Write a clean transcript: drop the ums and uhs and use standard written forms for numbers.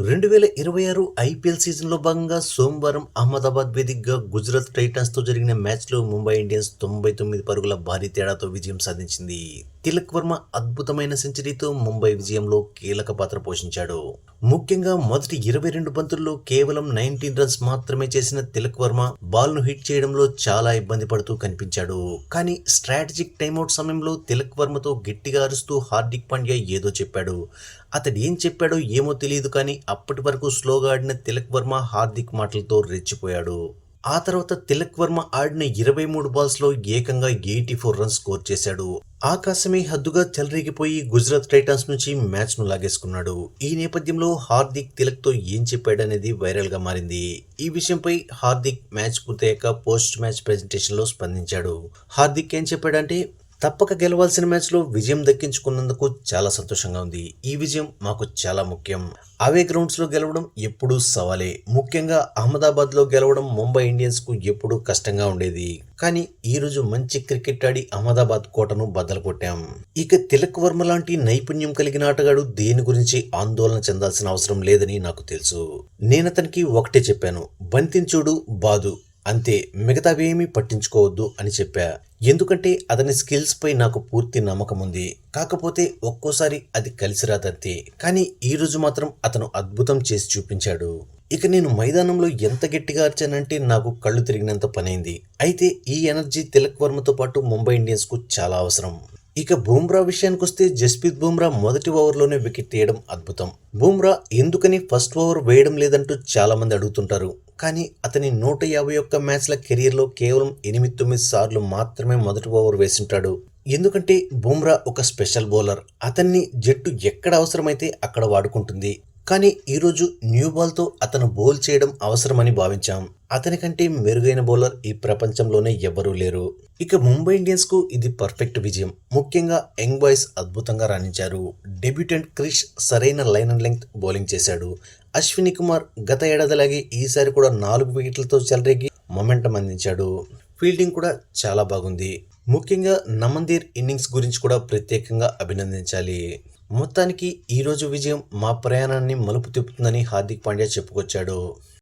2026 IPL సీజన్లో భాగంగా సోమవారం అహ్మదాబాద్ వేదికగా గుజరాత్ టైటాన్స్తో జరిగిన మ్యాచ్లో ముంబై ఇండియన్స్ 99 పరుగుల భారీ తేడాతో విజయం సాధించింది. తిలక్ వర్మ అద్భుతమైన సెంచరీతో ముంబై విజయంలో కీలక పాత్ర పోషించాడు. ముఖ్యంగా మొదటి 22 బంతుల్లో కేవలం 19 రన్స్ మాత్రమే చేసిన తిలక్ వర్మ బాల్ను హిట్ చేయడంలో చాలా ఇబ్బంది పడుతూ కనిపించాడు. కానీ స్ట్రాటజిక్ టైమౌట్ సమయంలో తిలక్ వర్మతో గట్టిగా అరుస్తూ హార్దిక్ పాండ్యా ఏదో చెప్పాడు. అతడు ఏం చెప్పాడో ఏమో తెలియదు, కానీ అప్పటి వరకు స్లోగా ఆడిన తిలక్ వర్మ హార్దిక్ మాటలతో రెచ్చిపోయాడు. ఆ తర్వాత తిలక్ వర్మ ఆడిన 23 బాల్స్లో ఏకంగా 84 రన్స్ స్కోర్ చేశాడు. ఆకాశమే హద్దుగా చెలరేగిపోయి గుజరాత్ టైటాన్స్ నుంచి మ్యాచ్ను లాగేసుకున్నాడు. ఈ నేపథ్యంలో హార్దిక్ తిలక్తో ఏం చెప్పాడనేది వైరల్గా మారింది. ఈ విషయంపై హార్దిక్ మ్యాచ్ పూర్తయ్యాక పోస్ట్ మ్యాచ్ ప్రెజెంటేషన్లో స్పందించాడు. హార్దిక్ ఏం చెప్పాడంటే, తప్పక గెలవాల్సిన మ్యాచ్లో విజయం దక్కించుకున్నందుకు చాలా సంతోషంగా ఉంది. ఈ విజయం మాకు చాలా ముఖ్యం. అవే గ్రౌండ్స్లో గెలవడం ఎప్పుడూ సవాలే. ముఖ్యంగా అహ్మదాబాద్లో గెలవడం ముంబై ఇండియన్స్కు ఎప్పుడూ కష్టంగా ఉండేది. కానీ ఈరోజు మంచి క్రికెట్ ఆడి అహ్మదాబాద్ కోటను బద్దలు కొట్టాం. ఇక తిలక్ వర్మ లాంటి నైపుణ్యం కలిగిన ఆటగాడు దేని గురించి ఆందోళన చెందాల్సిన అవసరం లేదని నాకు తెలుసు. నేనతనికి ఒకటే చెప్పాను, బంతిని చూడు, బాదు, అంతే, మిగతావేమీ పట్టించుకోవద్దు అని చెప్పా. ఎందుకంటే అతని స్కిల్స్ పై నాకు పూర్తి నమ్మకం ఉంది. కాకపోతే ఒక్కోసారి అది కలిసి రాదంతే. కానీ ఈ రోజు మాత్రం అతను అద్భుతం చేసి చూపించాడు. ఇక నేను మైదానంలో ఎంత గట్టిగా అర్చానంటే నాకు కళ్ళు తిరిగినంత పనైంది. అయితే ఈ ఎనర్జీ తిలక్ వర్మతో పాటు ముంబై ఇండియన్స్ కు చాలా అవసరం. ఇక బూమ్రా విషయానికి వస్తే, జస్ప్రీత్ బూమ్రా మొదటి ఓవర్లోనే వికెట్ తీయడం అద్భుతం. బూమ్రా ఎందుకని ఫస్ట్ ఓవర్ వేయడం లేదంటూ చాలా మంది అడుగుతుంటారు. కానీ అతని 151 మ్యాచ్ల కెరియర్లో కేవలం 8-9 సార్లు మాత్రమే మొదటి ఓవర్ వేసింటాడు. ఎందుకంటే బూమ్రా ఒక స్పెషల్ బౌలర్. అతన్ని జట్టు ఎక్కడ అవసరమైతే అక్కడ వాడుకుంటుంది. కానీ ఈరోజు న్యూ బాల్తో అతను బౌల్ చేయడం అవసరమని భావించాం. అతనికంటే మెరుగైన బౌలర్ ఈ ప్రపంచంలోనే ఎవ్వరూ లేరు. ఇక ముంబై ఇండియన్స్ కు ఇది పర్ఫెక్ట్ విజయం. ముఖ్యంగా యంగ్ బాయ్స్ అద్భుతంగా రాణించారు. డెబ్యూటెంట్ క్రిష్ సరైన లైన్ అండ్ లెంగ్త్ బౌలింగ్ చేశాడు. అశ్విని కుమార్ గత ఏడాదిలాగే ఈసారి కూడా 4 వికెట్లతో చెలరేగి మొమెంటం అందించాడు. ఫీల్డింగ్ కూడా చాలా బాగుంది. ముఖ్యంగా నమందీర్ ఇన్నింగ్స్ గురించి కూడా ప్రత్యేకంగా అభినందించాలి. మొత్తానికి ఈరోజు విజయం మా ప్రయాణాన్ని మలుపు తిప్పుతుందని హార్దిక్ పాండ్యా చెప్పుకొచ్చాడు.